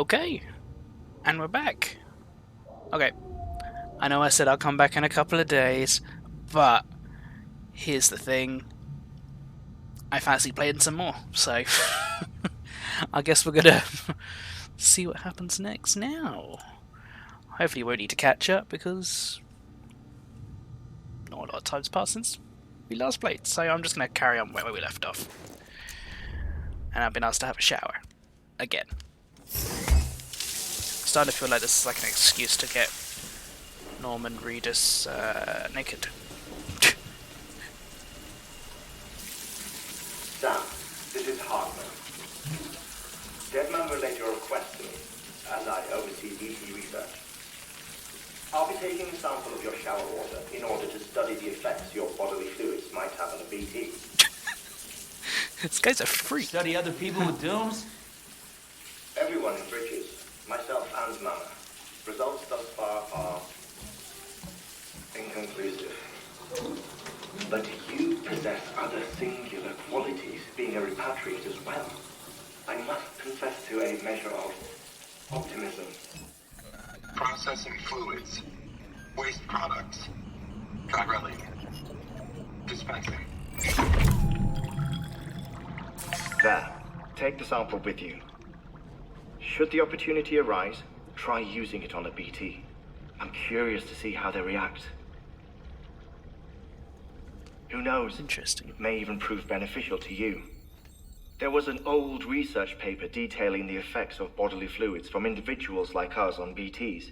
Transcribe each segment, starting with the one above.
Okay, and we're back. Okay, I know I said I'll come back in a couple of days, but here's the thing. I fancy playing some more, so I guess we're gonna see what happens next now. Hopefully we won't need to catch up because not a lot of time's passed since we last played, so I'm just gonna carry on where we left off. And I've been asked to have a shower. Again. Starting to feel like this is like an excuse to get Norman Reedus naked. Sam, this is Hartman. Deadman relayed your request to me, as I oversee BT research. I'll be taking a sample of your shower water in order to study the effects your bodily fluids might have on a BT. This guy's a freak. Study other people with dooms? Everyone in Bridges, myself and Mama. Results thus far are inconclusive. But you possess other singular qualities, being a repatriate as well. I must confess to a measure of optimism. Processing fluids. Waste products. Drilling. Dispensing. There. Take the sample with you. Should the opportunity arise, try using it on a BT. I'm curious to see how they react. Who knows? Interesting. It may even prove beneficial to you. There was an old research paper detailing the effects of bodily fluids from individuals like us on BTs.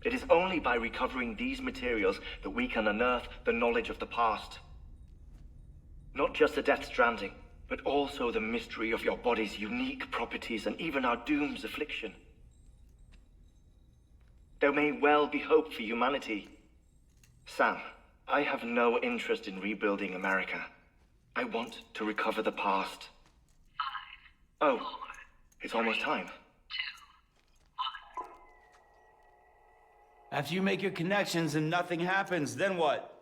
It is only by recovering these materials that we can unearth the knowledge of the past. Not just the death stranding, but also the mystery of your body's unique properties and even our doom's affliction. There may well be hope for humanity. Sam, I have no interest in rebuilding America. I want to recover the past. 5, 4, it's almost time. 2, 1. After you make your connections and nothing happens, then what?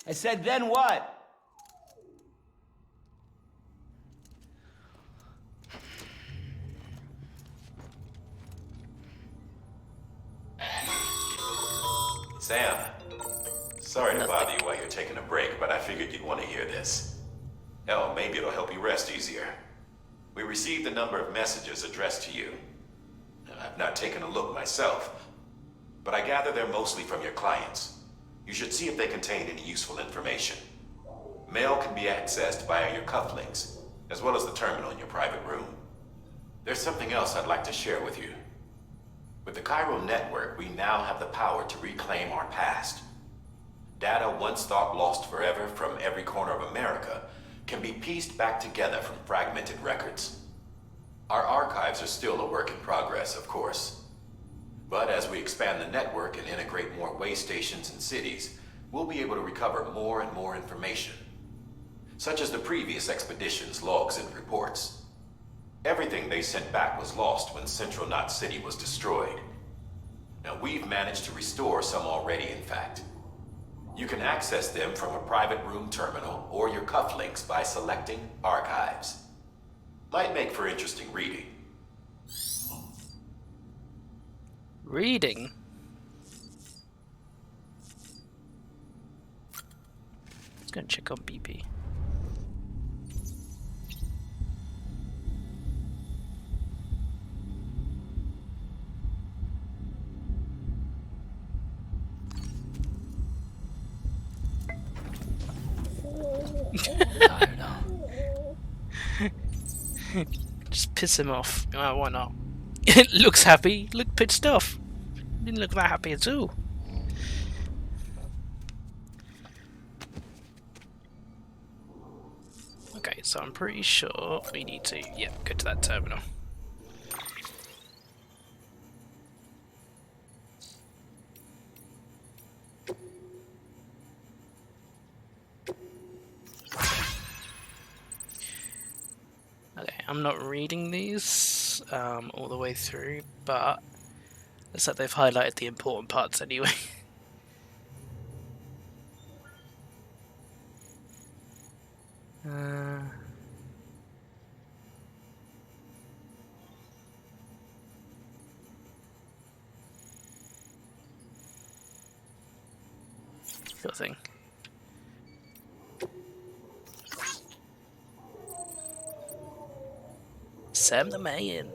I said, then what? Sam, sorry to bother you while you're taking a break, but I figured you'd want to hear this. Hell, maybe it'll help you rest easier. We received a number of messages addressed to you. I've not taken a look myself, but I gather they're mostly from your clients. You should see if they contain any useful information. Mail can be accessed via your cufflinks, as well as the terminal in your private room. There's something else I'd like to share with you. With the Chiral network, we now have the power to reclaim our past. Data once thought lost forever from every corner of America can be pieced back together from fragmented records. Our archives are still a work in progress, of course. But as we expand the network and integrate more way stations and cities, we'll be able to recover more and more information, such as the previous expedition's logs and reports. Everything they sent back was lost when Central Knot City was destroyed. Now we've managed to restore some already, in fact. You can access them from a private room terminal or your cufflinks by selecting Archives. Might make for interesting reading. Reading? Let's go and check on BP. I don't know. Just piss him off. Why not? It looks happy. Look pissed off. Didn't look that happy at all. Okay, so I'm pretty sure we need to, go to that terminal. Okay, I'm not reading these all the way through, but looks like they've highlighted the important parts anyway. Sure thing. Sam the Man.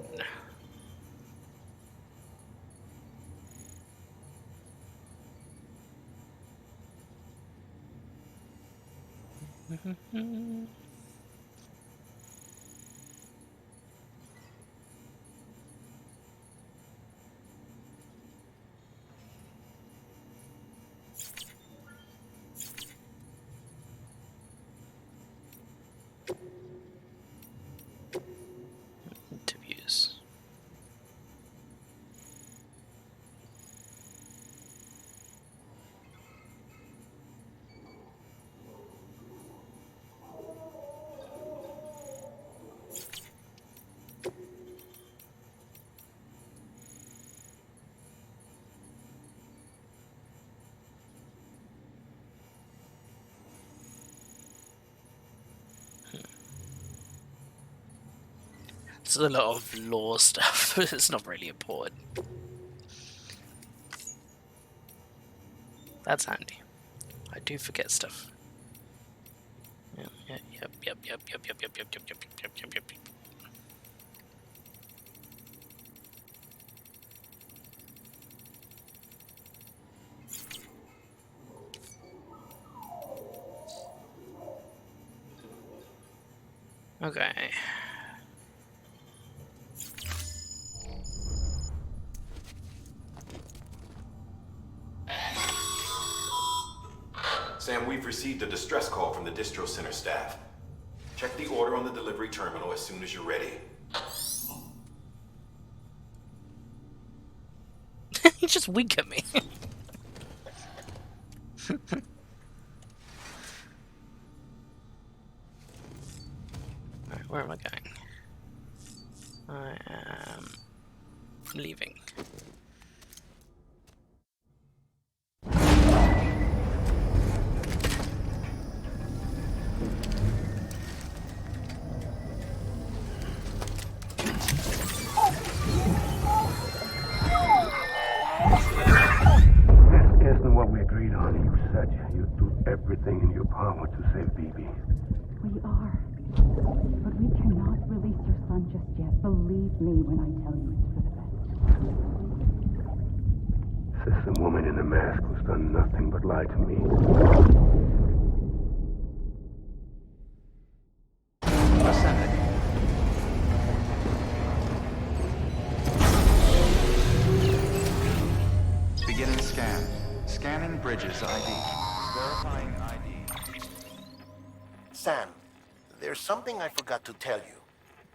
Interviews. There's a lot of lore stuff, but it's not really important. That's handy. I do forget stuff. Yep. Okay. Sam, we've received a distress call from the distro center staff. Check the order on the delivery terminal as soon as you're ready. You just wink at me. Alright, where am I going? I am leaving. Isn't what we agreed on. You said you'd do everything in your power to save BB. We are. But we cannot release your son just yet. Believe me when I tell you it's for the best. Says the woman in the mask who's done nothing but lie to me. Ascending. Beginning scan. Scanning Bridges ID. Verifying ID. Sam, there's something I forgot to tell you.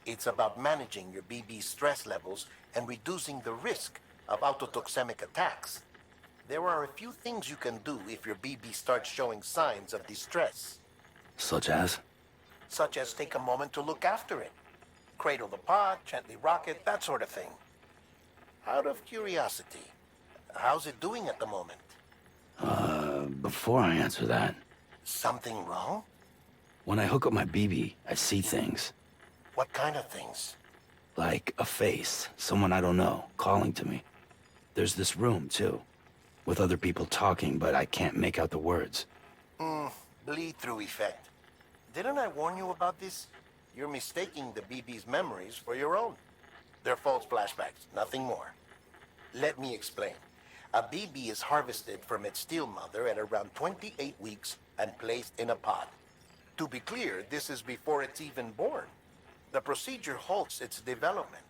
It's about managing your BB stress levels and reducing the risk of autotoxemic attacks. There are a few things you can do if your BB starts showing signs of distress. Such as? Such as take a moment to look after it. Cradle the pod, gently rock it, that sort of thing. Out of curiosity, how's it doing at the moment? Before I answer that, Something wrong? when I hook up my BB, I see things. What kind of things? Like a face, someone I don't know, calling to me. There's this room, too, with other people talking, but I can't make out the words. Bleed-through effect. Didn't I warn you about this? You're mistaking the BB's memories for your own. They're false flashbacks, nothing more. Let me explain. A BB is harvested from its steel mother at around 28 weeks and placed in a pod. To be clear, this is before it's even born. The procedure halts its development.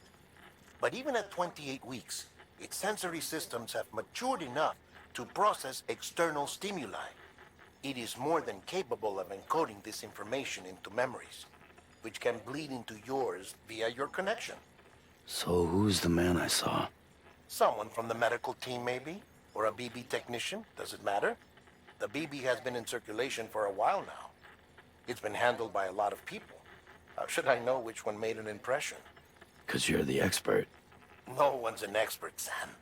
But even at 28 weeks, its sensory systems have matured enough to process external stimuli. It is more than capable of encoding this information into memories, which can bleed into yours via your connection. So who's the man I saw? Someone from the medical team, maybe? Or a BB technician? Does it matter? The BB has been in circulation for a while now. It's been handled by a lot of people. How should I know which one made an impression? 'Cause you're the expert. No one's an expert, Sam.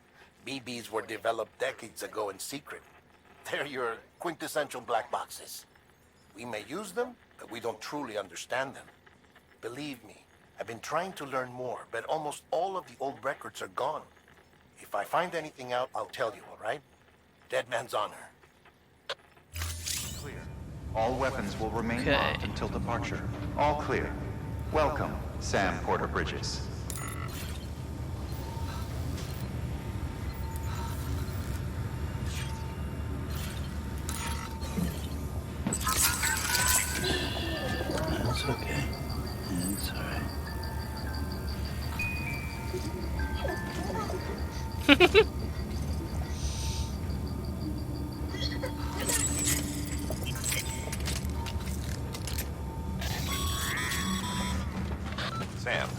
BBs were developed decades ago in secret. They're your quintessential black boxes. We may use them, but we don't truly understand them. Believe me, I've been trying to learn more, but almost all of the old records are gone. If I find anything out, I'll tell you, all right? Dead man's honor. All weapons will remain Okay. locked until departure. All clear. Welcome, Sam Porter Bridges. That's okay. It's alright. Sam,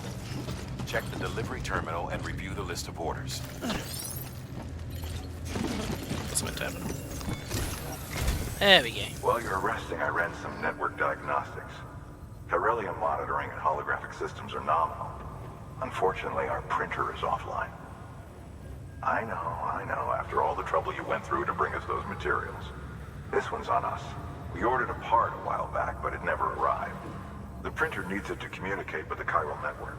check the delivery terminal and review the list of orders. What's my terminal? There we go. While you're resting, I ran some network diagnostics. Beryllium monitoring and holographic systems are nominal. Unfortunately, our printer is offline. I know, after all the trouble you went through to bring us those materials. This one's on us. We ordered a part a while back, but it never arrived. The printer needs it to communicate with the chiral network.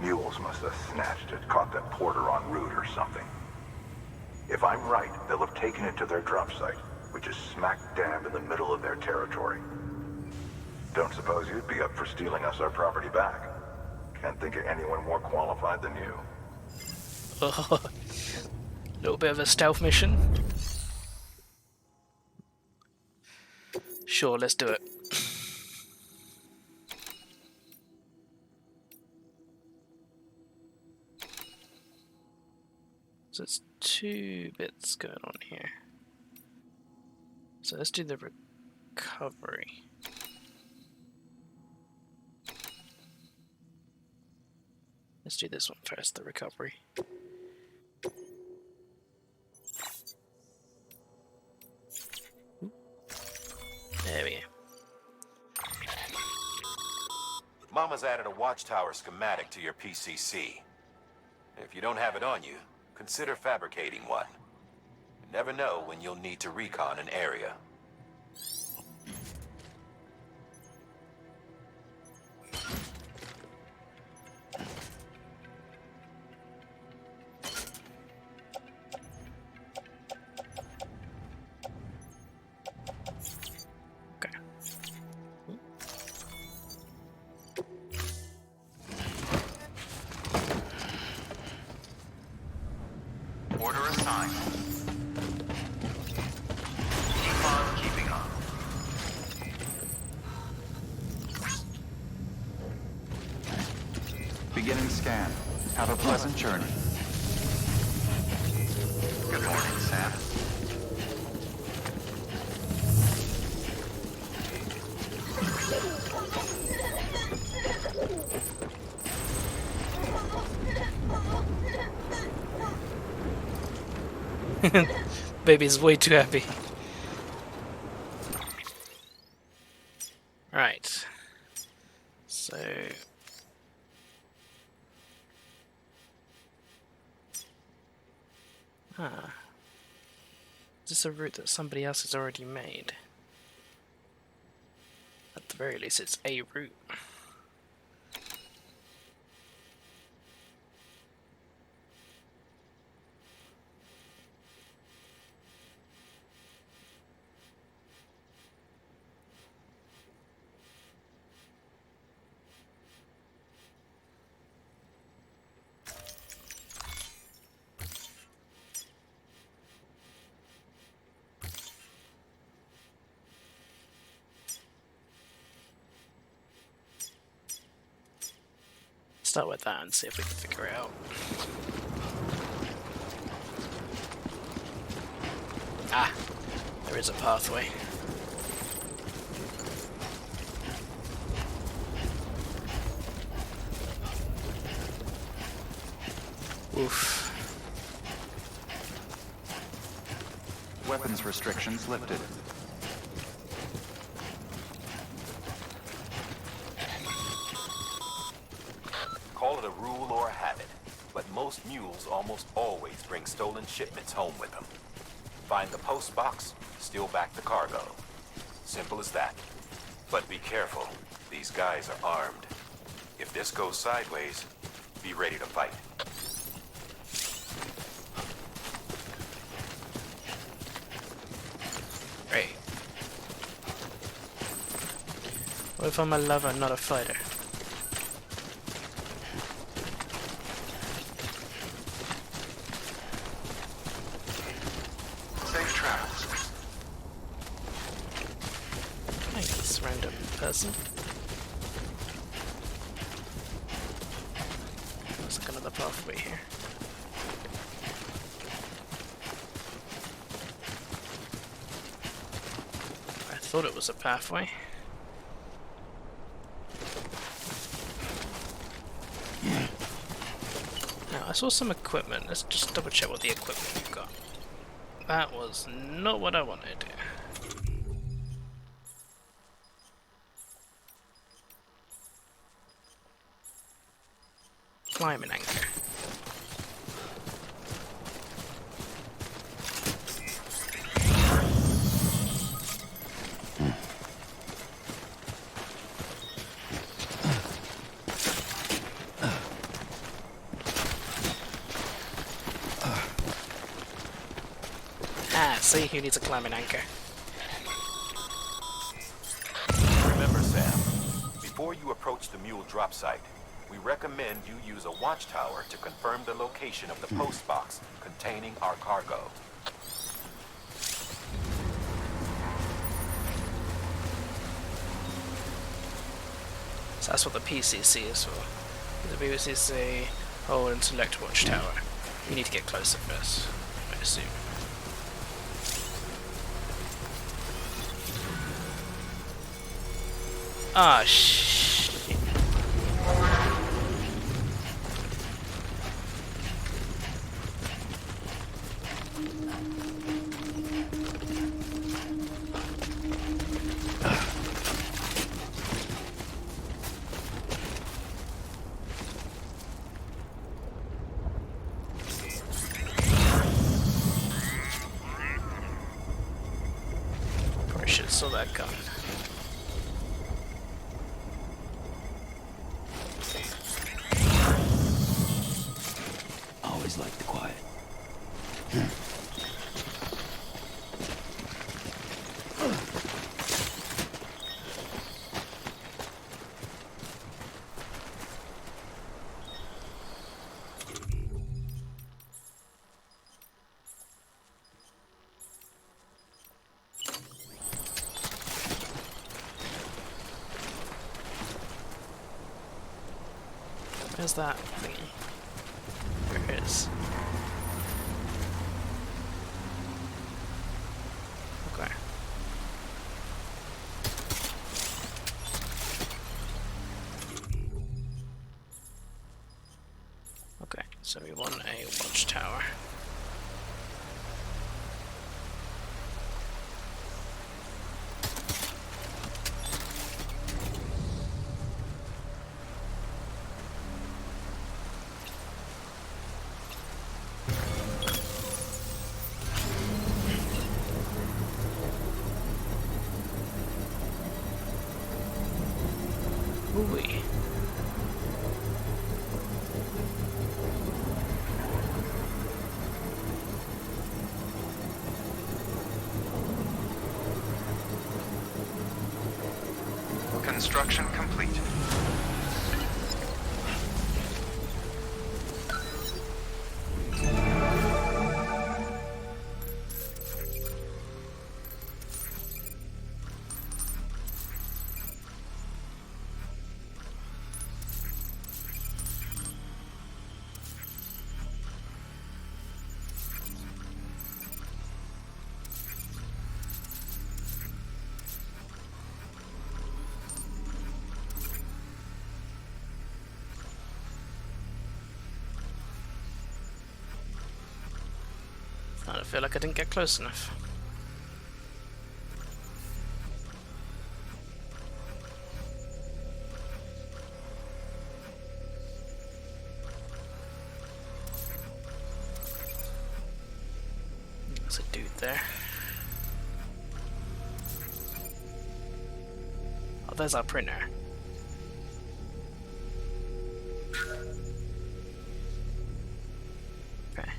Mules must have snatched it, caught that porter en route or something. If I'm right, they'll have taken it to their drop site, which is smack dab in the middle of their territory. Don't suppose you'd be up for stealing us our property back? Can't think of anyone more qualified than you. Oh, a little bit of a stealth mission. Sure, let's do it. So it's 2 bits going on here. So let's do the recovery. Let's do this one first, the recovery. There we go. Mama's added a watchtower schematic to your PCC. If you don't have it on you, consider fabricating one. You never know when you'll need to recon an area. Okay. Order assigned. Keep on keeping on. Beginning scan. Have a pleasant journey. Good morning, Sam. Baby's way too happy. Right. So. Is this a route that somebody else has already made? At the very least, it's a route. Start with that and see if we can figure it out. Ah, there is a pathway. Oof. Weapons restrictions lifted. Call it a rule or a habit, but most mules almost always bring stolen shipments home with them. Find the post box, steal back the cargo. Simple as that. But be careful, these guys are armed. If this goes sideways, be ready to fight. Great. What if I'm a lover, not a fighter? Safe travels. Thanks, random person. There's like another pathway here. I thought it was a pathway. Now, I saw some equipment. Let's just double check what the equipment we've got. That was not what I wanted. Climbing anchor. See who needs a climbing anchor. Remember, Sam, before you approach the mule drop site, we recommend you use a watchtower to confirm the location of the post box containing our cargo. So that's what the PCC is for. The PCC, hold and select watchtower. You need to get closer first, I assume. Ah, shit. Probably should have saw that coming. Like the quiet. Where's that thingy? There it is. Okay. Okay, so we want a watchtower. Ooh-wee. Construction complete. I don't feel like I didn't get close enough. There's a dude there. Oh, there's our printer. Okay.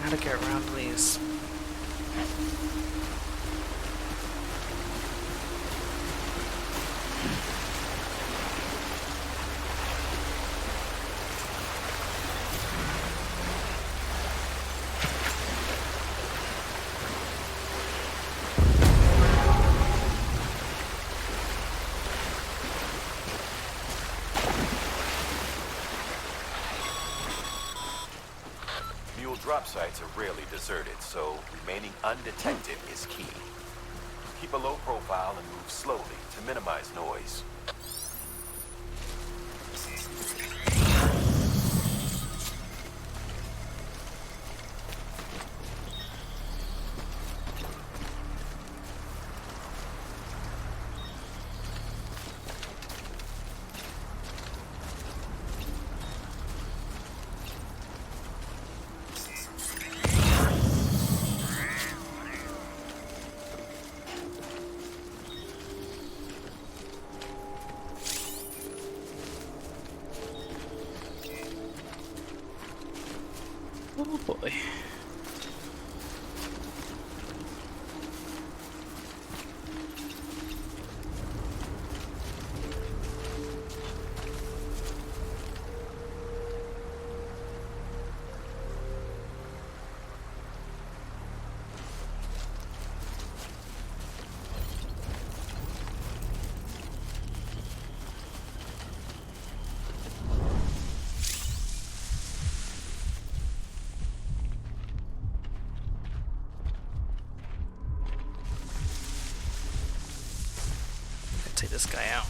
How to get around these Mule drop sites are rarely deserted, so remaining undetected is key. Keep a low profile and move slowly to minimize noise. Oh boy. Take this guy out.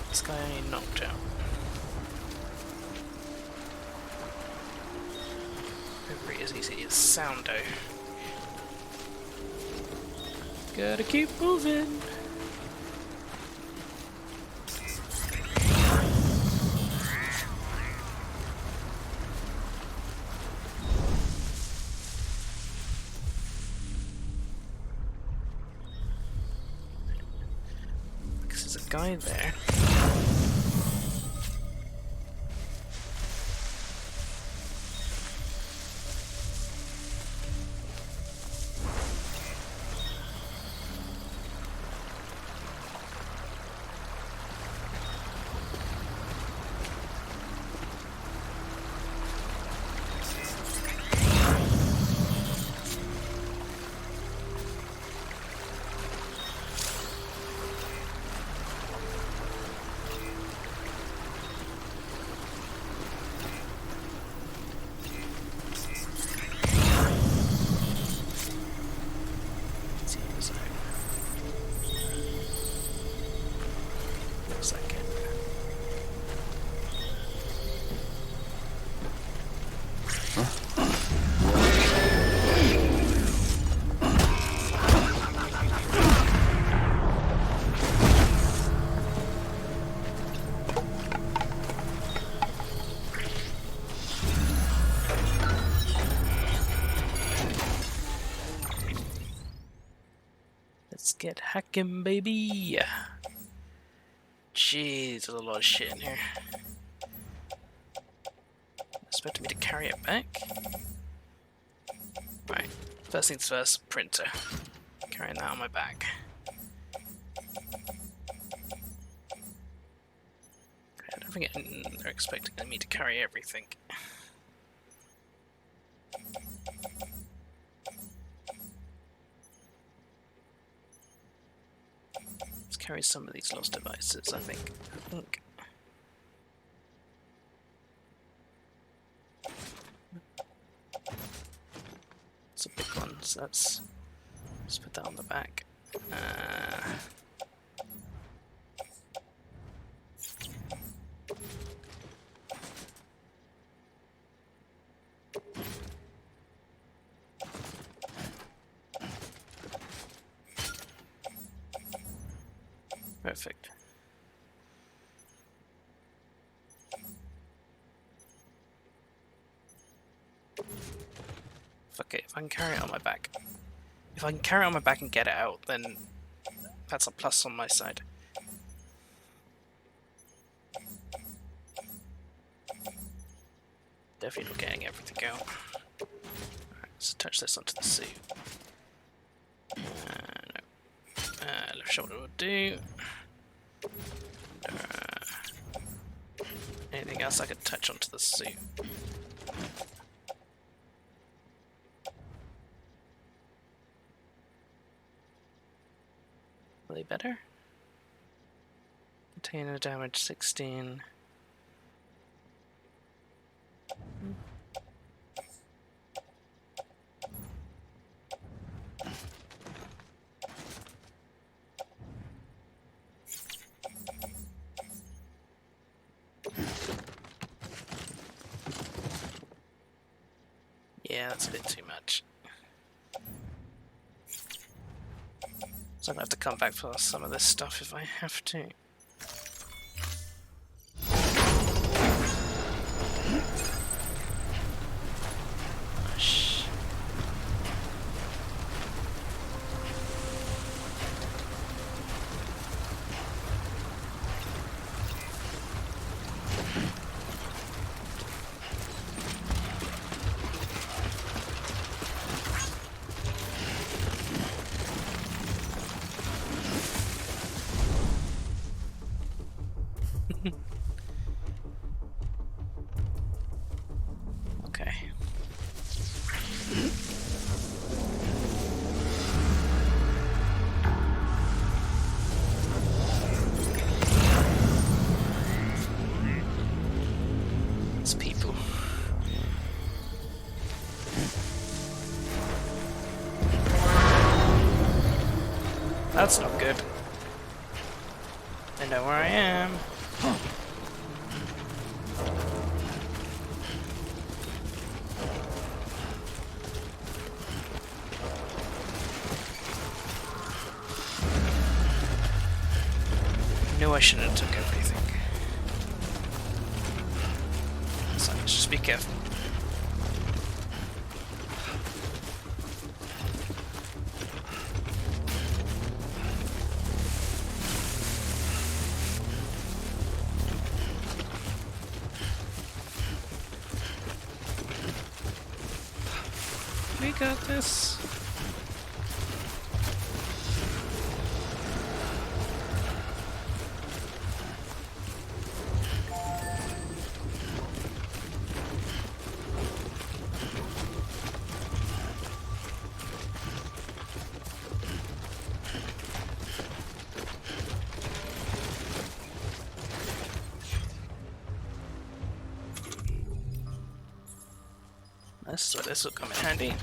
This guy ain't knocked out. Whoever it is, he's Soundo. Gotta keep moving. There's a guy there. Let's get hacking, baby. Jeez, there's a lot of shit in here. Expecting me to carry it back? Right, first things first, printer. Carrying that on my back. I don't think they're expecting me to carry everything. Let's carry some of these lost devices, I think. It's a big one, so let's put that on the back. Perfect. Fuck it, if I can carry it on my back. If I can carry it on my back and get it out, then that's a plus on my side. Definitely not getting everything out. Alright, let's attach this onto the suit. No. Left shoulder will do. Anything else I could touch onto the suit? Really better? Container damage 16. Yeah, that's a bit too much. So I'm gonna have to come back for some of this stuff if I have to. Gosh. Okay. It's people. That's not good. They know where I am. Knew I shouldn't have took everything. So let's just be careful. We got this. This will come in handy.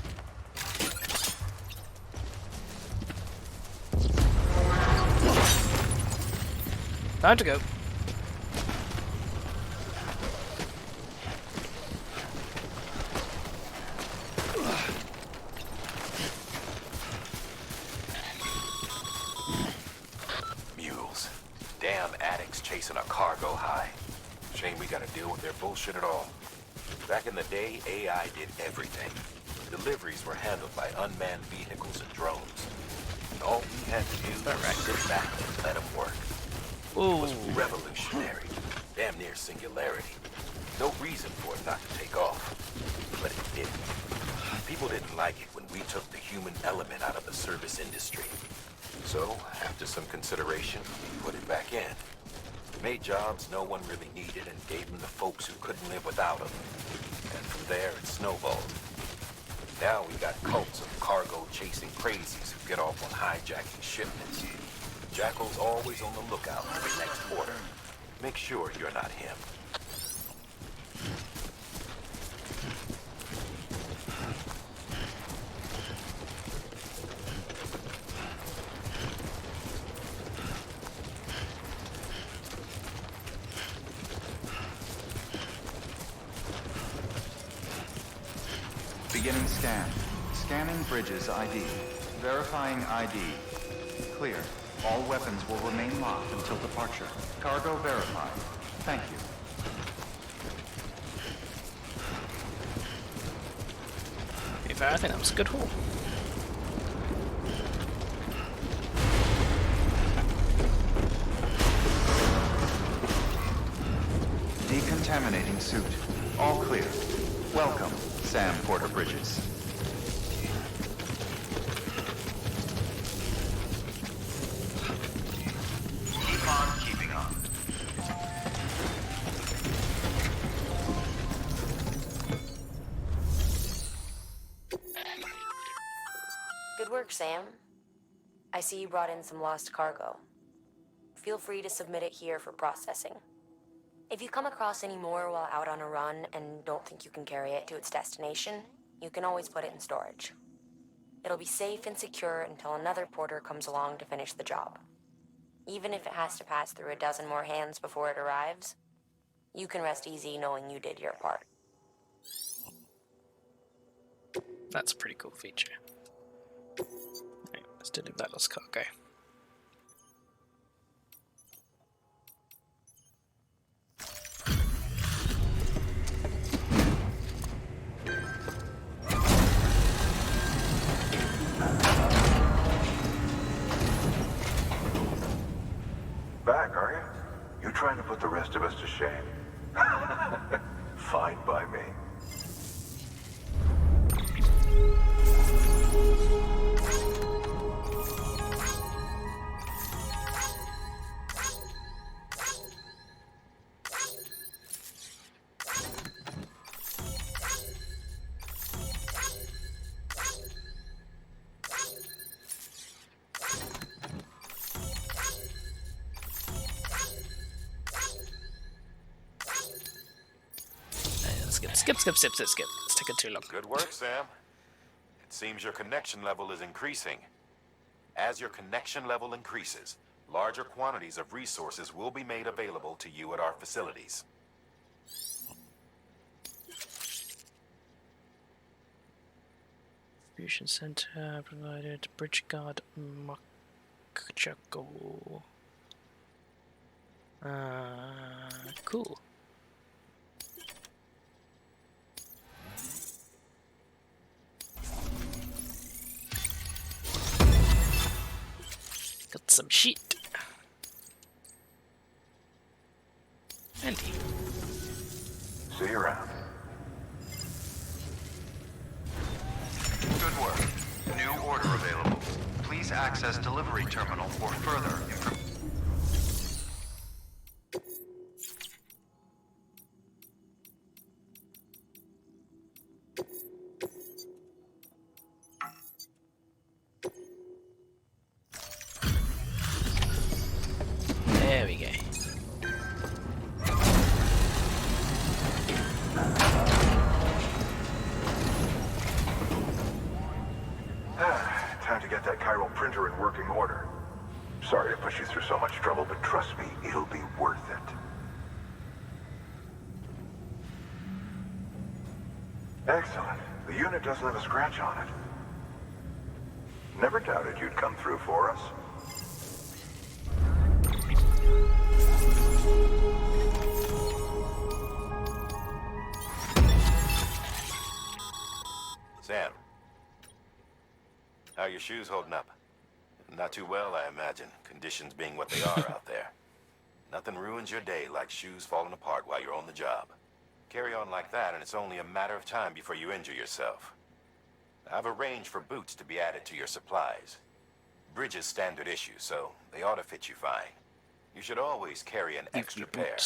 Time to go. Mules. Damn addicts chasing a cargo high. Shame we gotta deal with their bullshit at all. Back in the day, AI did everything. Deliveries were handled by unmanned vehicles and drones. And all we had to do was sit back and let them work. Ooh. It was revolutionary. Damn near singularity. No reason for it not to take off. But it didn't. People didn't like it when we took the human element out of the service industry. So, after some consideration, we put it back in. Made jobs no one really needed and gave them to folks who couldn't live without them. And from there, it snowballed. Now we got cults of cargo-chasing crazies who get off on hijacking shipments. Jackal's always on the lookout for the next order. Make sure you're not him. Beginning scan. Scanning Bridges ID. Verifying ID. Clear. All weapons will remain locked until departure. Cargo verified. Thank you. To be fair, I think that was a good haul. Decontaminating suit. All clear. Welcome, Sam Porter Bridges. Keep on keeping on. Good work, Sam. I see you brought in some lost cargo. Feel free to submit it here for processing. If you come across any more while out on a run and don't think you can carry it to its destination, you can always put it in storage. It'll be safe and secure until another porter comes along to finish the job. Even if it has to pass through a dozen more hands before it arrives, you can rest easy knowing you did your part. That's a pretty cool feature. Right, let's deliver that lost cargo. Back, are you? You trying to put the rest of us to shame? Fine by me. Skip. It's taking too long. Good work, Sam. It seems your connection level is increasing. As your connection level increases, larger quantities of resources will be made available to you at our facilities. Distribution center provided. Bridge guard Makchako. Cool. Got some shit. Andy. See you around. Good work. New order available. Please access delivery terminal for further information. There we go. Time to get that chiral printer in working order. Sorry to push you through so much trouble, but trust me, it'll be worth it. Excellent. The unit doesn't have a scratch on it. Never doubted you'd come through for us. Sam, how are your shoes holding up? Not too well, I imagine, conditions being what they are out there. Nothing ruins your day like shoes falling apart while you're on the job. Carry on like that, and it's only a matter of time before you injure yourself. I've arranged for boots to be added to your supplies. Bridges standard issue, so they ought to fit you fine. You should always carry an extra pair.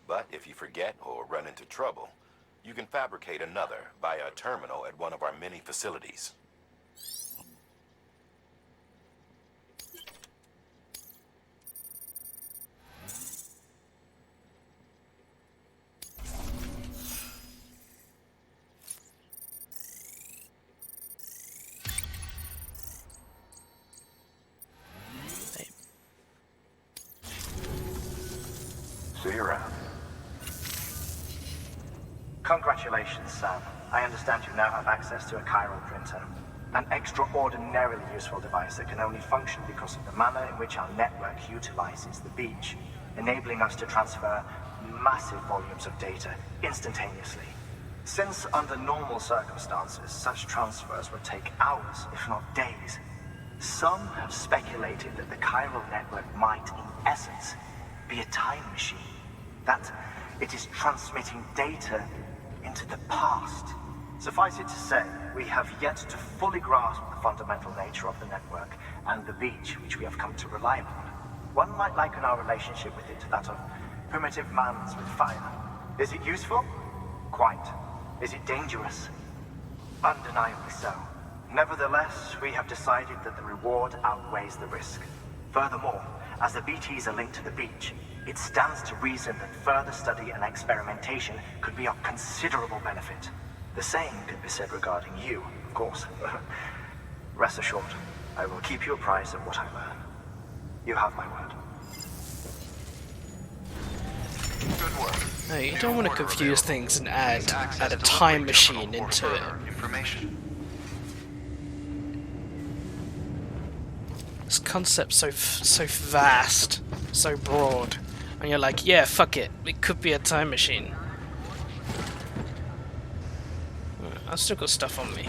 But if you forget or run into trouble, you can fabricate another via a terminal at one of our many facilities. See you around. Congratulations, Sam. I understand you now have access to a chiral printer. An extraordinarily useful device that can only function because of the manner in which our network utilizes the beach, enabling us to transfer massive volumes of data instantaneously. Since under normal circumstances, such transfers would take hours, if not days, some have speculated that the chiral network might, in essence, be a time machine. That it is transmitting data into the past. Suffice it to say, we have yet to fully grasp the fundamental nature of the network and the beach which we have come to rely upon. One might liken our relationship with it to that of primitive mans with fire. Is it useful? Quite. Is it dangerous? Undeniably so. Nevertheless, we have decided that the reward outweighs the risk. Furthermore, as the BTs are linked to the beach, it stands to reason that further study and experimentation could be of considerable benefit. The same could be said regarding you, of course. Rest assured, I will keep you apprised of what I learn. You have my word. Good work. No, you don't want to confuse things and add a time machine into it. Information. This concept's so vast, so broad, and you're like, yeah, fuck it, it could be a time machine. I've still got stuff on me.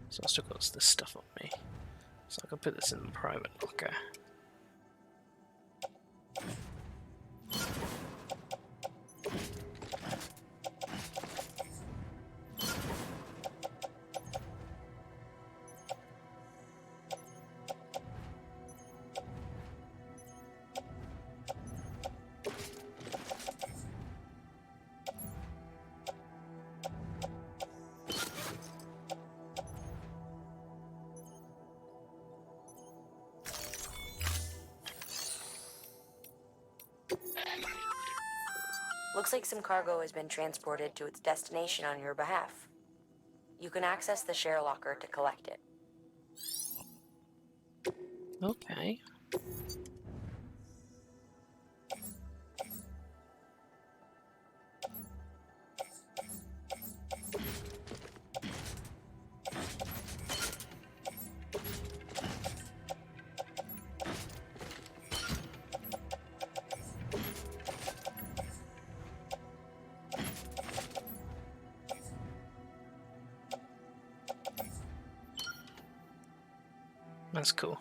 So I still got this stuff on me. So I can put this in the private locker. Looks like some cargo has been transported to its destination on your behalf. You can access the share locker to collect it. Okay. That's cool.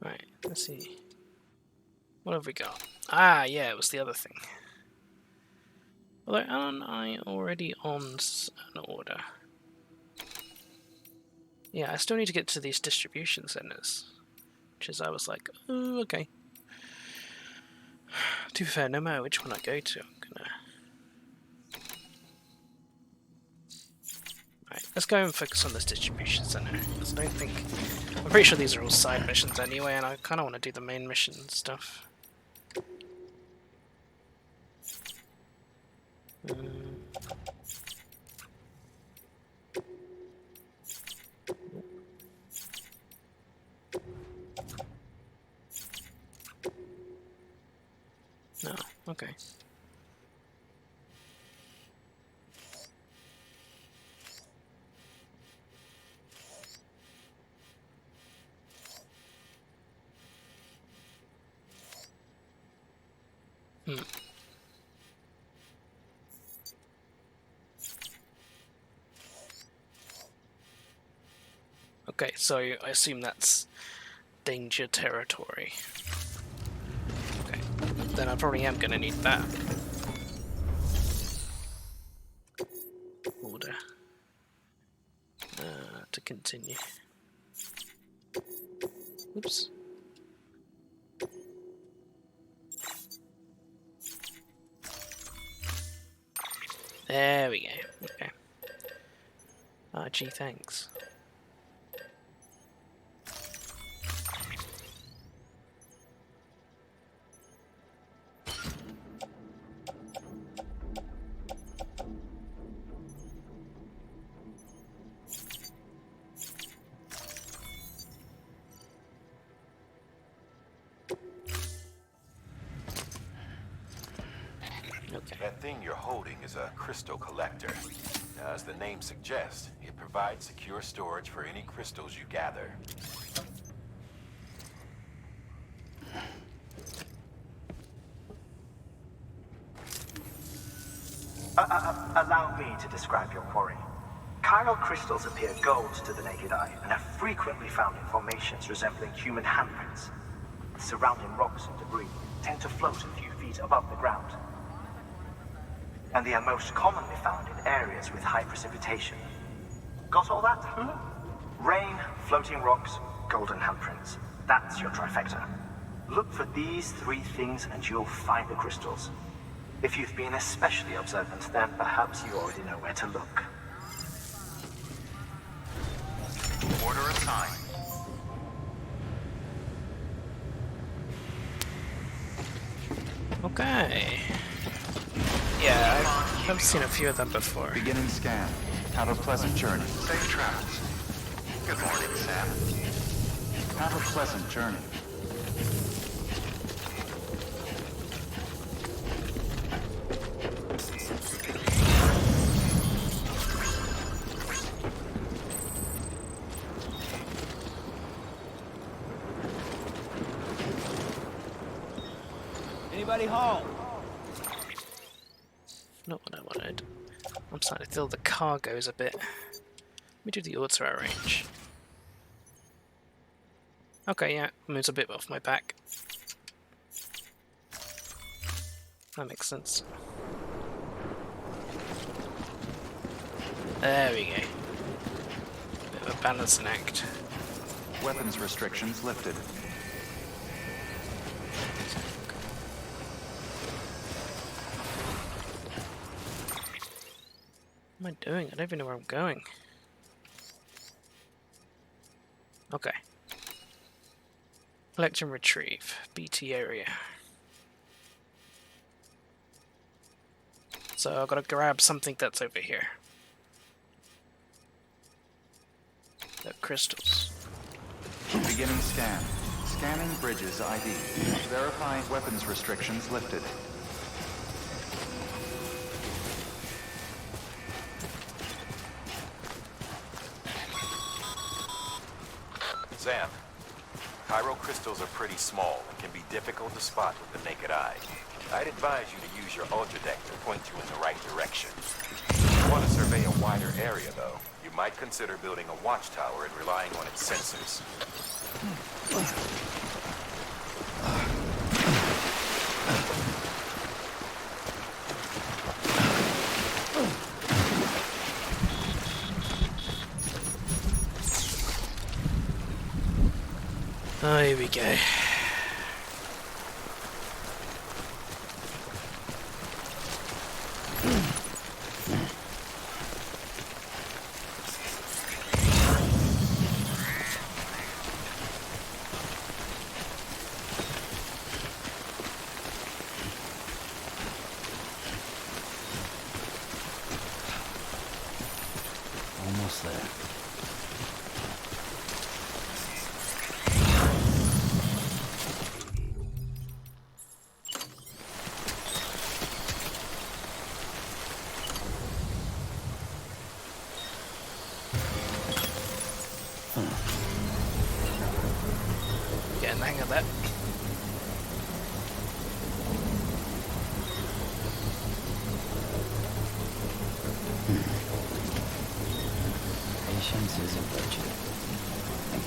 Right, let's see. What have we got? Ah, yeah, it was the other thing. Although, aren't I already on an order? Yeah, I still need to get to these distribution centers. Which is, I was like, oh, okay. To be fair, no matter which one I go to, I'm gonna... Right, let's go and focus on this distribution center. Because I don't think... I'm pretty sure these are all side missions anyway, and I kind of want to do the main mission stuff. No, okay. Okay, so I assume that's danger territory. Okay, then I probably am gonna need that. Order. To continue. Oops. There we go. Okay. Ah, gee, thanks. Okay. That thing you're holding is a crystal collector. Now, as the name suggests, it provides secure storage for any crystals you gather. Allow me to describe your quarry. Chiral crystals appear gold to the naked eye and are frequently found in formations resembling human handprints. Surrounding rocks and debris tend to float a few feet above the ground. And they are most commonly found in areas with high precipitation. Got all that? Rain, floating rocks, golden handprints. That's your trifecta. Look for these three things and you'll find the crystals. If you've been especially observant, then perhaps you already know where to look. Order assigned. Okay. Yeah, I've seen a few of them before. Beginning scan. Have a pleasant journey. Safe travels. Good morning, Sam. Have a pleasant journey. Anybody home? Not what I wanted. I'm starting to feel the cargo's a bit. Let me do the auto arrange. Okay, yeah, moves a bit off my back. That makes sense. There we go. Bit of a balancing act. Weapons restrictions lifted. What am I doing? I don't even know where I'm going. Okay. Collect and retrieve. BT area. So I've got to grab something that's over here. The crystals. Beginning scan. Scanning bridges ID. Verifying weapons restrictions lifted. Sam, chiral crystals are pretty small and can be difficult to spot with the naked eye. I'd advise you to use your ultradeck to point you in the right direction. If you want to survey a wider area, though, you might consider building a watchtower and relying on its sensors. Oh, here we go. Almost there. Getting the hang of that. Patience is a virtue.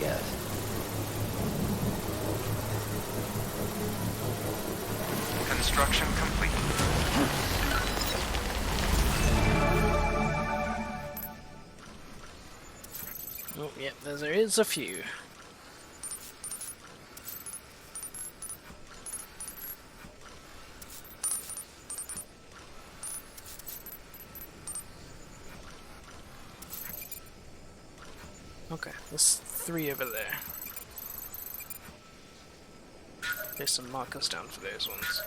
guess. Construction complete. Oh, yeah, there is a few. Okay, there's 3 over there. There's some markers down for those ones.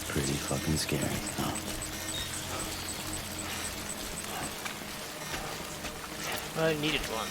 Pretty fucking scary, huh? I needed one.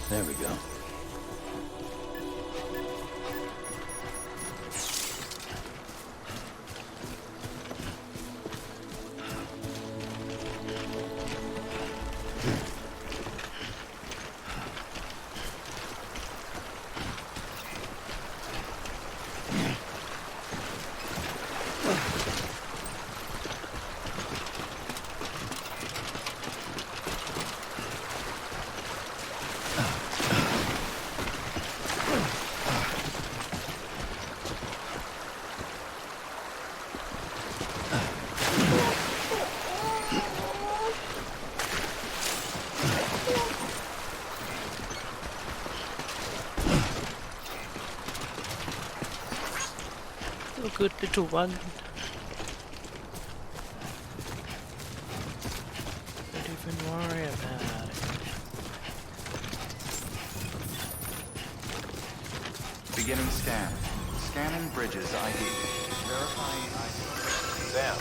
There we go. Oh, good little one. Don't even worry about it. Beginning scan. Scanning bridges ID. Verifying ID. Sam,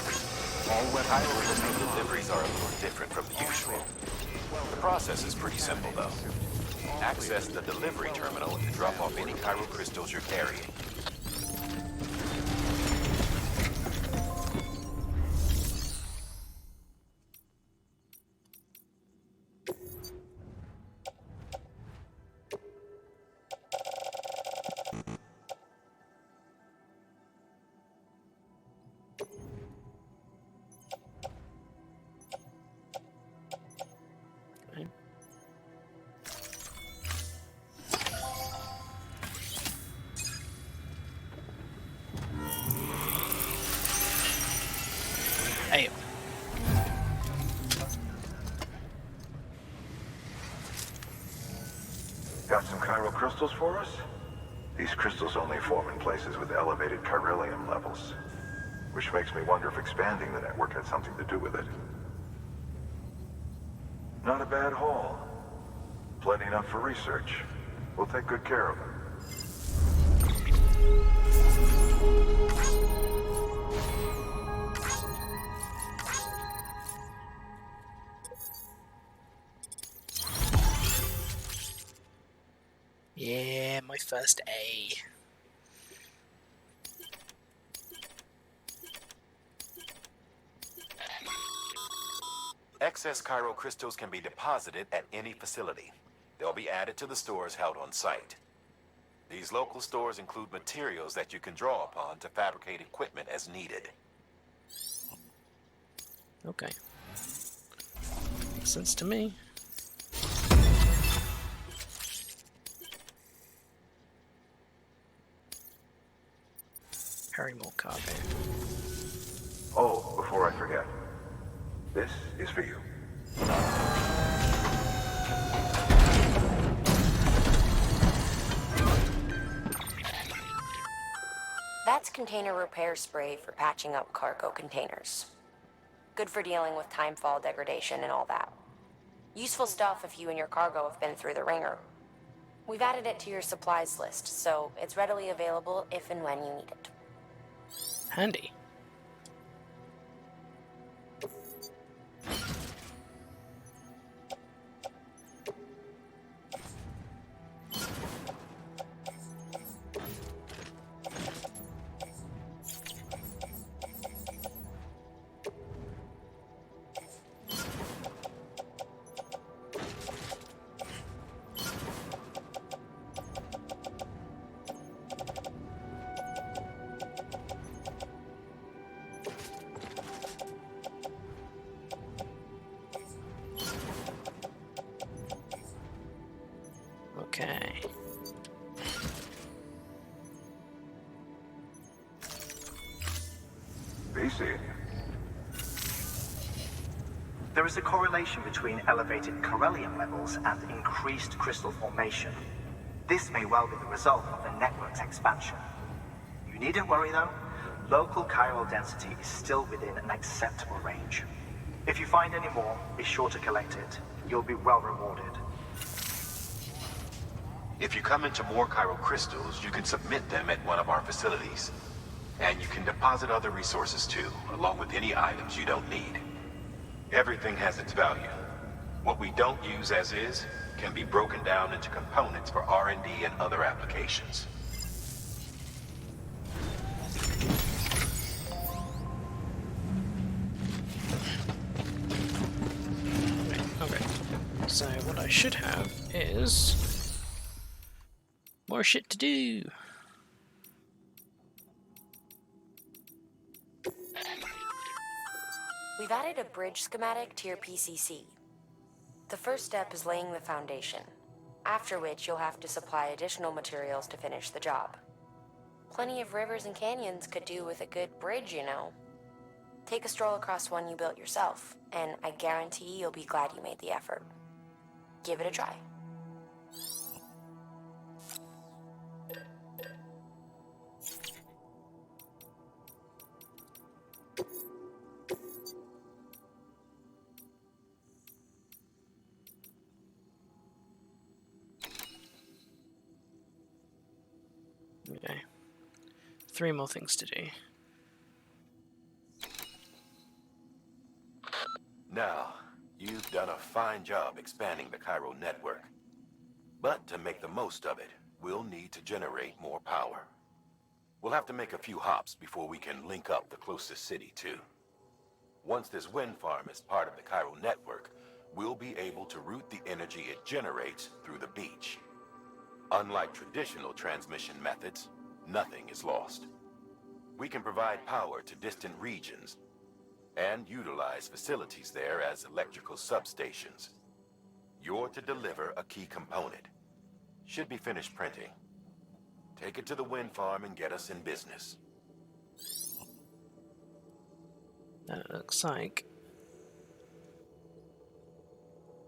all web high deliveries are a little different from usual. The process is pretty simple, though. Access the delivery terminal to drop off any chirocrystals you're carrying. crystals for us? These crystals only form in places with elevated chiralium levels, which makes me wonder if expanding the network had something to do with it. Not a bad haul. Plenty enough for research. We'll take good care of them. Yeah, my first A. Excess Cairo crystals can be deposited at any facility. They'll be added to the stores held on site. These local stores include materials that you can draw upon to fabricate equipment as needed. Okay. Makes sense to me. Carry more cargo. Oh, before I forget. This is for you. That's container repair spray for patching up cargo containers. Good for dealing with timefall degradation and all that. Useful stuff if you and your cargo have been through the ringer. We've added it to your supplies list, so it's readily available if and when you need it. Handy. Okay. BC. There is a correlation between elevated chiralium levels and increased crystal formation. This may well be the result of the network's expansion. You needn't worry though. Local chiral density is still within an acceptable range. If you find any more, be sure to collect it. You'll be well rewarded. If you come into more chiral crystals, you can submit them at one of our facilities. And you can deposit other resources too, along with any items you don't need. Everything has its value. What we don't use as is can be broken down into components for R&D and other applications. Okay. So what I should have is more shit to do. We've added a bridge schematic to your PCC. The first step is laying the foundation, after which you'll have to supply additional materials to finish the job. Plenty of rivers and canyons could do with a good bridge, you know. Take a stroll across one you built yourself, and I guarantee you'll be glad you made the effort. Give it a try. Okay. 3 more things to do. Now, you've done a fine job expanding the chiral network. But to make the most of it, we'll need to generate more power. We'll have to make a few hops before we can link up the closest city too. Once this wind farm is part of the chiral network, we'll be able to route the energy it generates through the beach. Unlike traditional transmission methods, nothing is lost. We can provide power to distant regions and utilize facilities there as electrical substations. You're to deliver a key component. Should be finished printing. Take it to the wind farm and get us in business. That looks like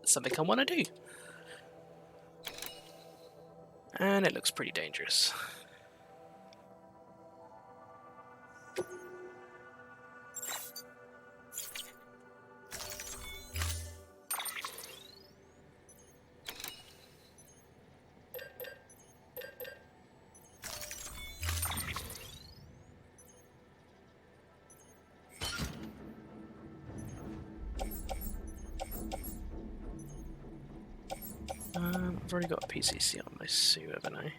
something I want to do. And it looks pretty dangerous. I've already got a PCC on my suit, haven't I?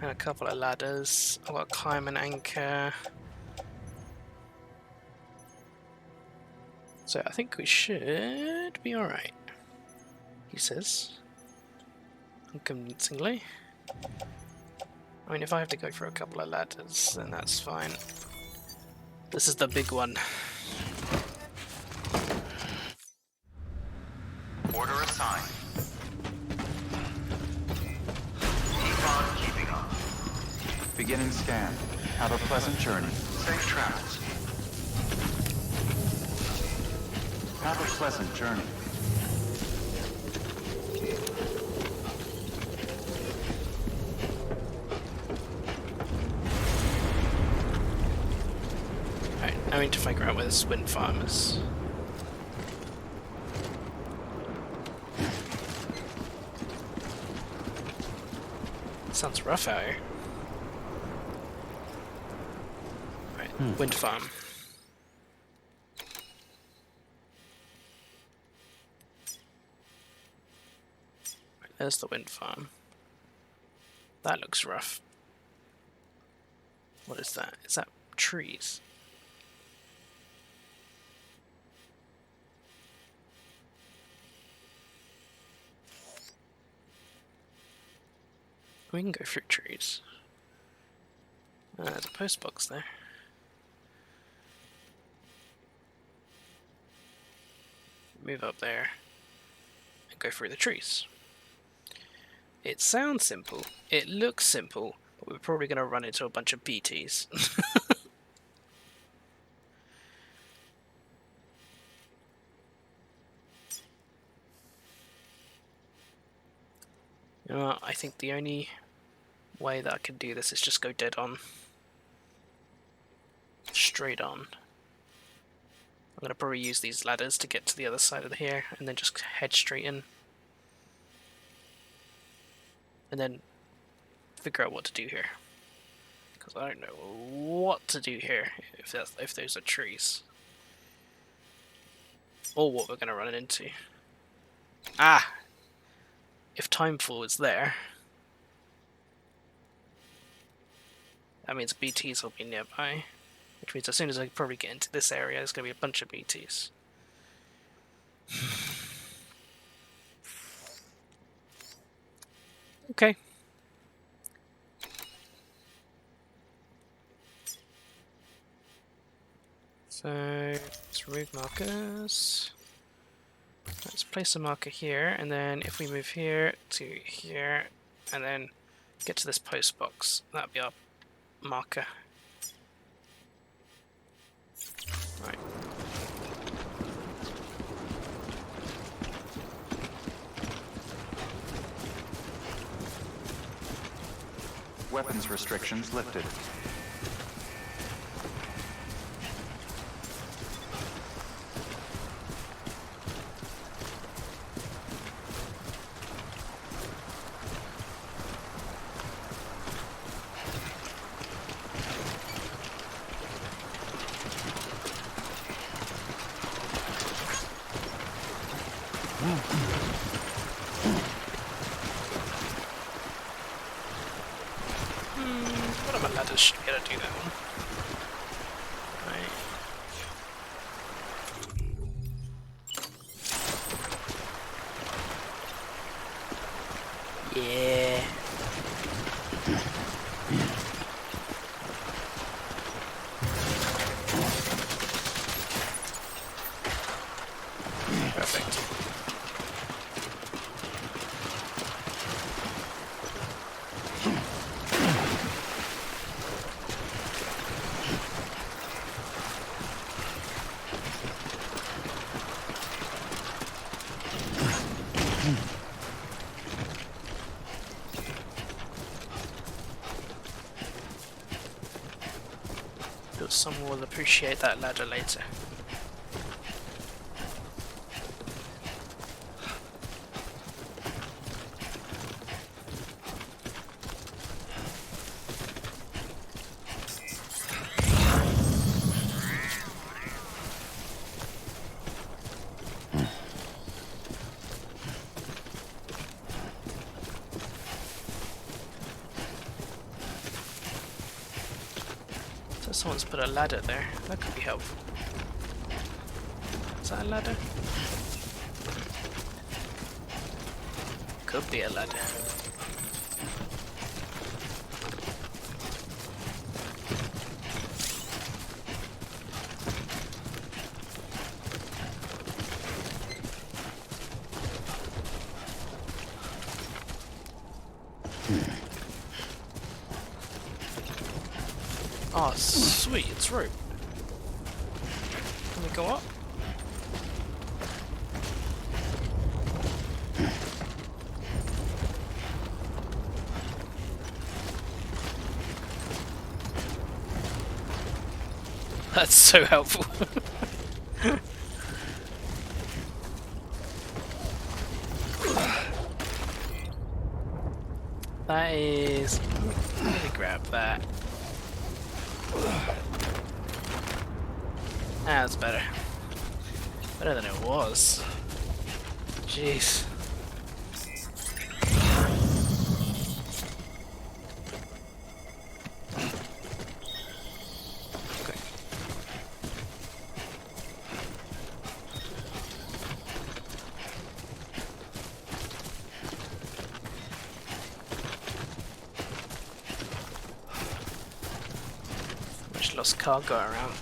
And a couple of ladders. I've got climb and anchor. So I think we should be alright, he says, unconvincingly. I mean, if I have to go for a couple of ladders, then that's fine. This is the big one. Order assigned. Keep on keeping on. Beginning scan. Have a pleasant journey. Safe travels. Have a pleasant journey. Right, I need to figure out where this wind farm is. Sounds rough out here. Right, wind farm. Right, there's the wind farm. That looks rough. What is that? Is that trees? We can go through trees. There's a post box there. Move up there and go through the trees. It sounds simple, it looks simple, but we're probably going to run into a bunch of BTs. You know what, I think the only way that I can do this is just go dead on. Straight on. I'm going to probably use these ladders to get to the other side of here and then just head straight in. And then figure out what to do here. Because I don't know what to do here if those are trees. Or what we're going to run into. Ah! If Timefall is there, that means BTs will be nearby. Which means as soon as I probably get into this area, there's going to be a bunch of BTs. Okay. So, let's remove markers. Let's place a marker here, and then if we move here to here, and then get to this post box, that'll be our marker. Right. Weapons restrictions lifted. What are my ladders? Should be able to do that one. Right. Yeah. Perfect. Feel someone will appreciate that ladder later. So someone's put a ladder there. That could be helpful. Is that a ladder? Could be a ladder. Oh, sweet, it's rope. Can we go up? That's so helpful. That is... Let me grab that. That's better. Better than it was. Jeez. Okay. Much lost cargo around.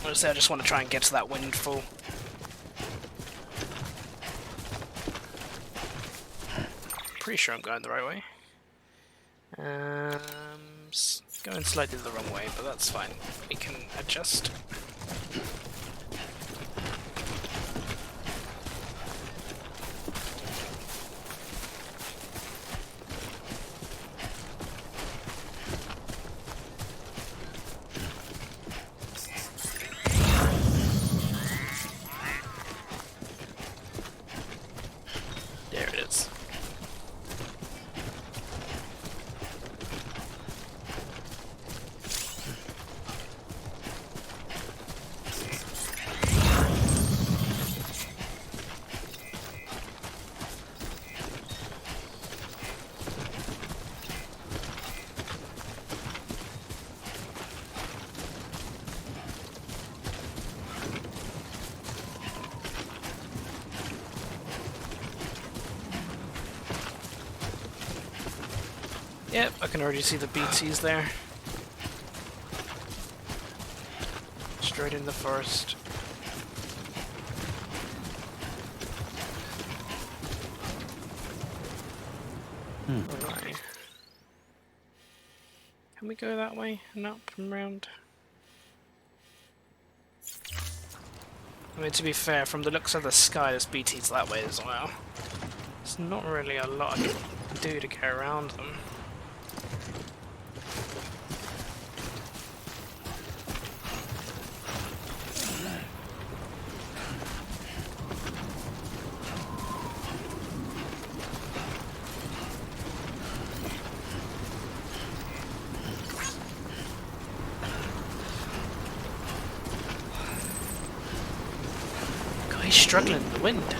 Honestly, I just want to try and get to that windfall. Pretty sure I'm going the right way. Going slightly the wrong way, but that's fine. We can adjust. There it is. Yep, I can already see the BTs there. Straight in the forest. Alright. Can we go that way and up and round? I mean, to be fair, from the looks of the sky, there's BTs that way as well. There's not really a lot I can do to get around them. He's struggling in the wind.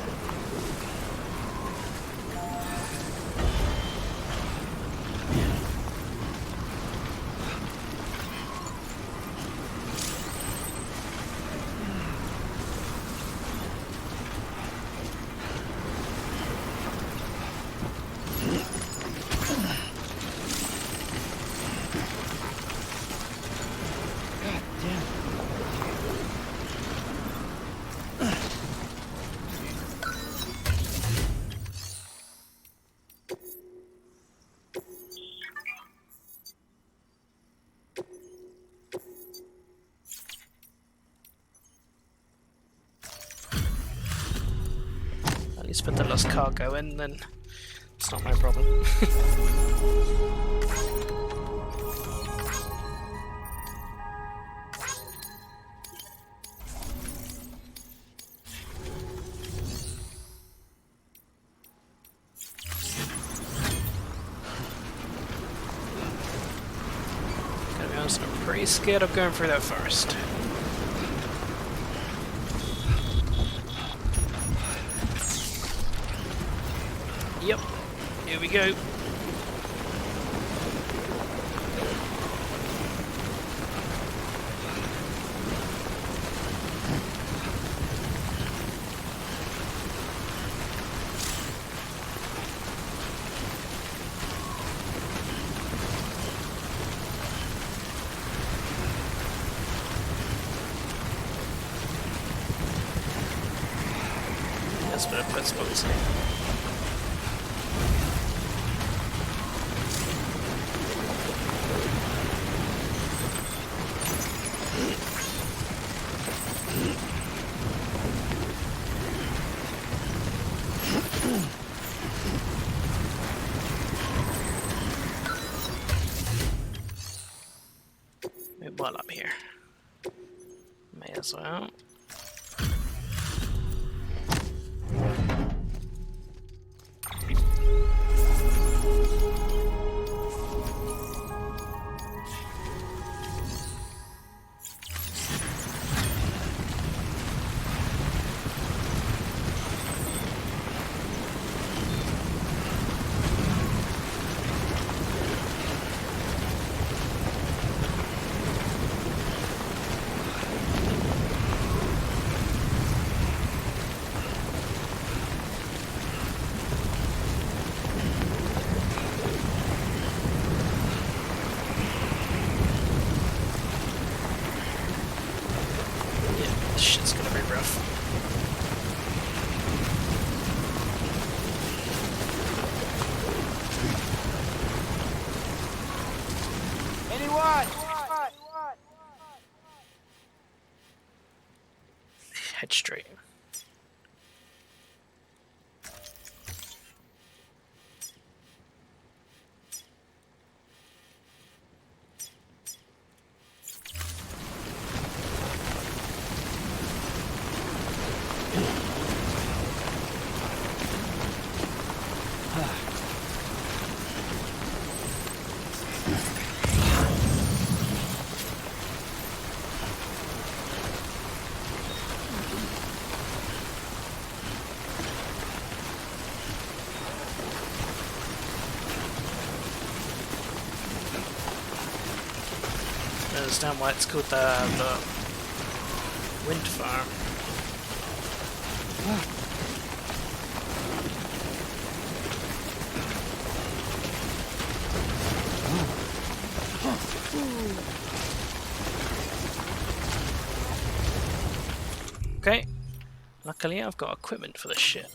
At least put the lost cargo in, then it's not my problem. So I'm pretty scared of going through that first. Yep, here we go. That's what I suppose it's here. While I'm here, may as well. Shit's gonna be rough. Anyone? Head straight. I understand why it's called the wind farm. Okay, luckily I've got equipment for this shit.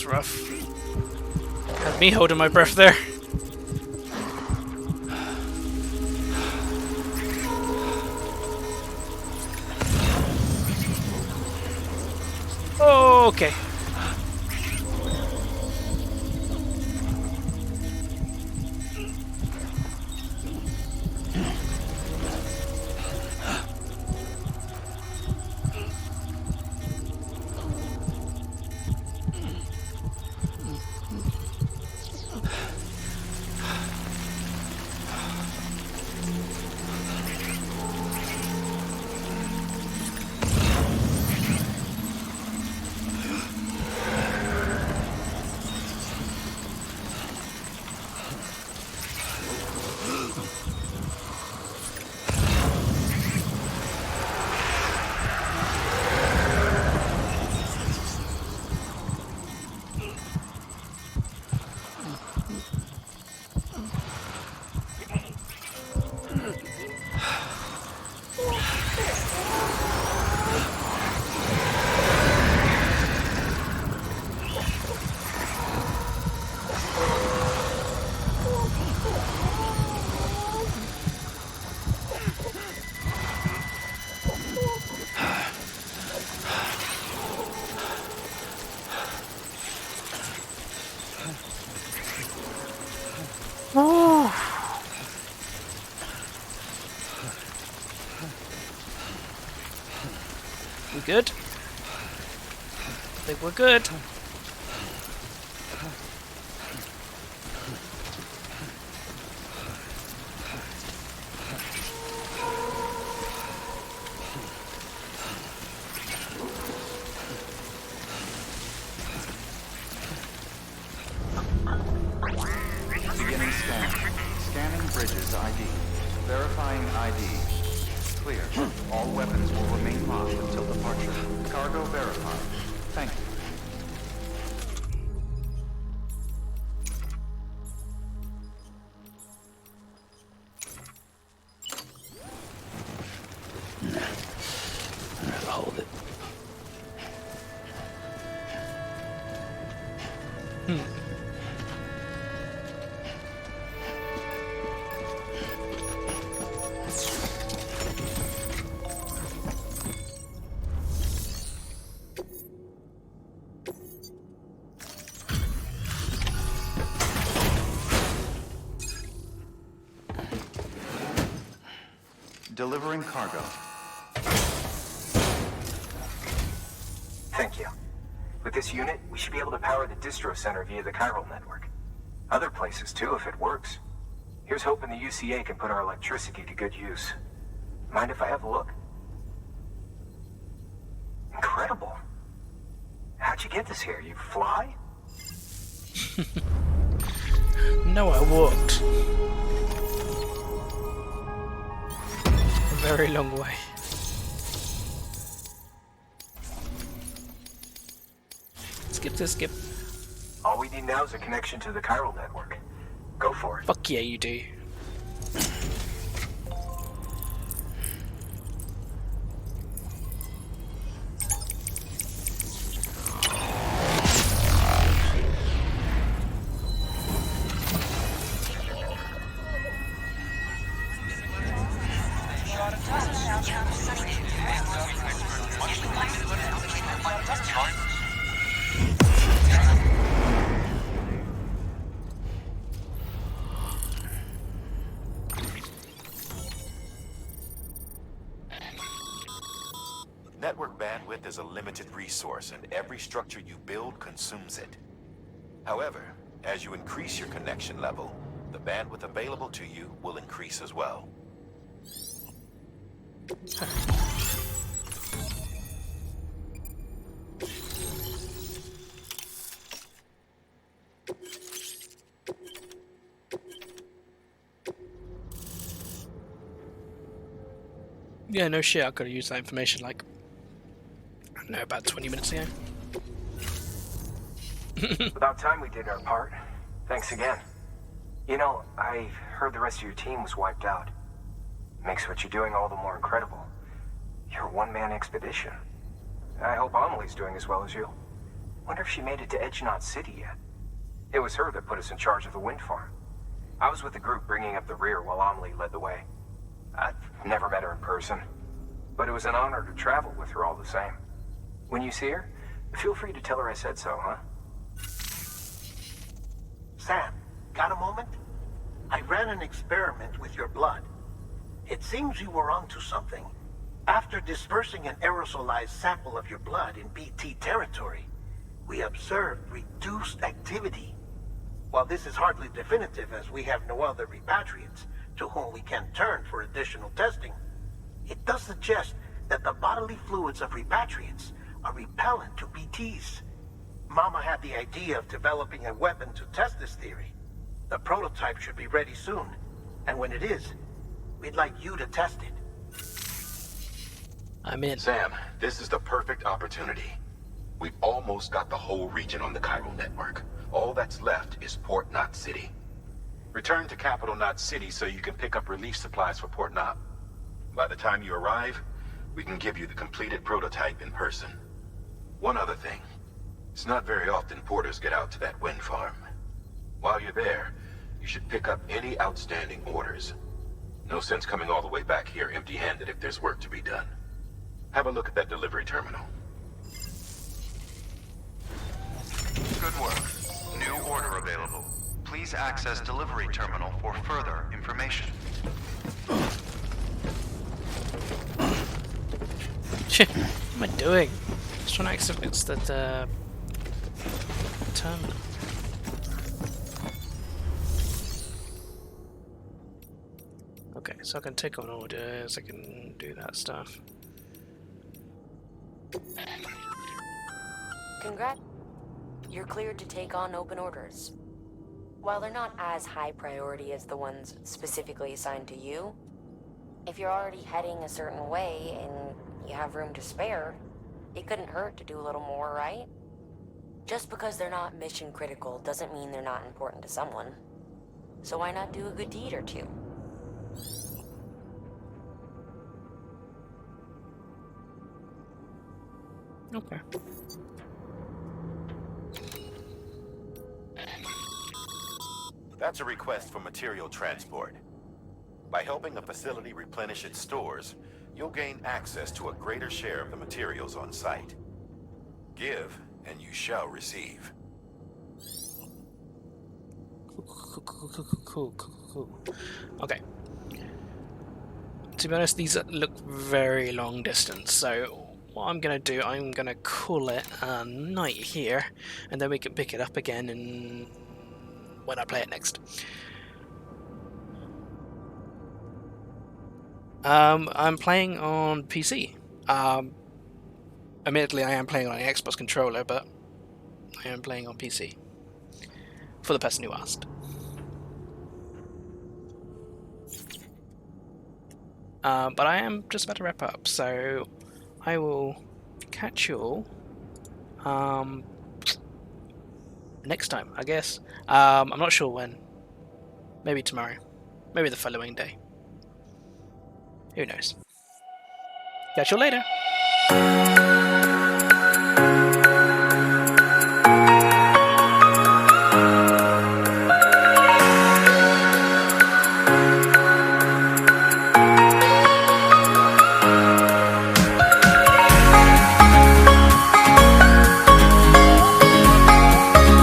That's rough. Had me holding my breath there. Okay. We good? I think we're good. Beginning scan. Scanning bridges ID. Verifying ID. Clear. All weapons will remain locked until departure. Cargo verified. Thank you. Hold it. Delivering cargo. Thank you. With this unit, we should be able to power the distro center via the chiral network. Other places too, if it works. Here's hoping the UCA can put our electricity to good use. Mind if I have a look? Incredible. How'd you get this here? You fly? No, I walked. A very long way. Skip to skip. All we need now is a connection to the chiral network. Go for it. Fuck yeah, you do. Network bandwidth is a limited resource, and every structure you build consumes it. However, as you increase your connection level, the bandwidth available to you will increase as well. Yeah, no shit, I could have used that information like, I don't know, about 20 minutes ago. About time we did our part. Thanks again. You know, I heard the rest of your team was wiped out. Makes what you're doing all the more incredible. You're a one-man expedition. I hope Amelie's doing as well as you. Wonder if she made it to Edgenot City yet. It was her that put us in charge of the wind farm. I was with the group bringing up the rear while Amelie led the way. I've never met her in person, but it was an honor to travel with her all the same. When you see her, feel free to tell her I said so, huh? Sam, got a moment? I ran an experiment with your blood. It seems you were onto something. After dispersing an aerosolized sample of your blood in BT territory, we observed reduced activity. While this is hardly definitive as we have no other repatriates to whom we can turn for additional testing, it does suggest that the bodily fluids of repatriates are repellent to BTs. Mama had the idea of developing a weapon to test this theory. The prototype should be ready soon, and when it is, we'd like you to test it. I'm in. Sam, this is the perfect opportunity. We've almost got the whole region on the chiral network. All that's left is Port Knot City. Return to Capital Knot City so you can pick up relief supplies for Port Knot. By the time you arrive, we can give you the completed prototype in person. One other thing. It's not very often porters get out to that wind farm. While you're there, you should pick up any outstanding orders. No sense coming all the way back here empty-handed if there's work to be done. Have a look at that delivery terminal. Good work. New order available. Please access delivery terminal for further information. Shit, what am I doing? Just trying to access that terminal. Okay, so I can take on orders, I can do that stuff. Congrats. You're cleared to take on open orders. While they're not as high priority as the ones specifically assigned to you, if you're already heading a certain way and you have room to spare, it couldn't hurt to do a little more, right? Just because they're not mission critical doesn't mean they're not important to someone. So why not do a good deed or two? Okay. That's a request for material transport. By helping a facility replenish its stores, you'll gain access to a greater share of the materials on site. Give, and you shall receive. Cool. Okay. To be honest, these look very long distance, so what I'm gonna do, I'm gonna call it a night here, and then we can pick it up again and when I play it next. I'm playing on PC. Admittedly, I am playing on an Xbox controller, but I am playing on PC. For the person who asked. But I am just about to wrap up, so I will catch you all next time, I guess. I'm not sure when. Maybe tomorrow. Maybe the following day. Who knows? Catch you later.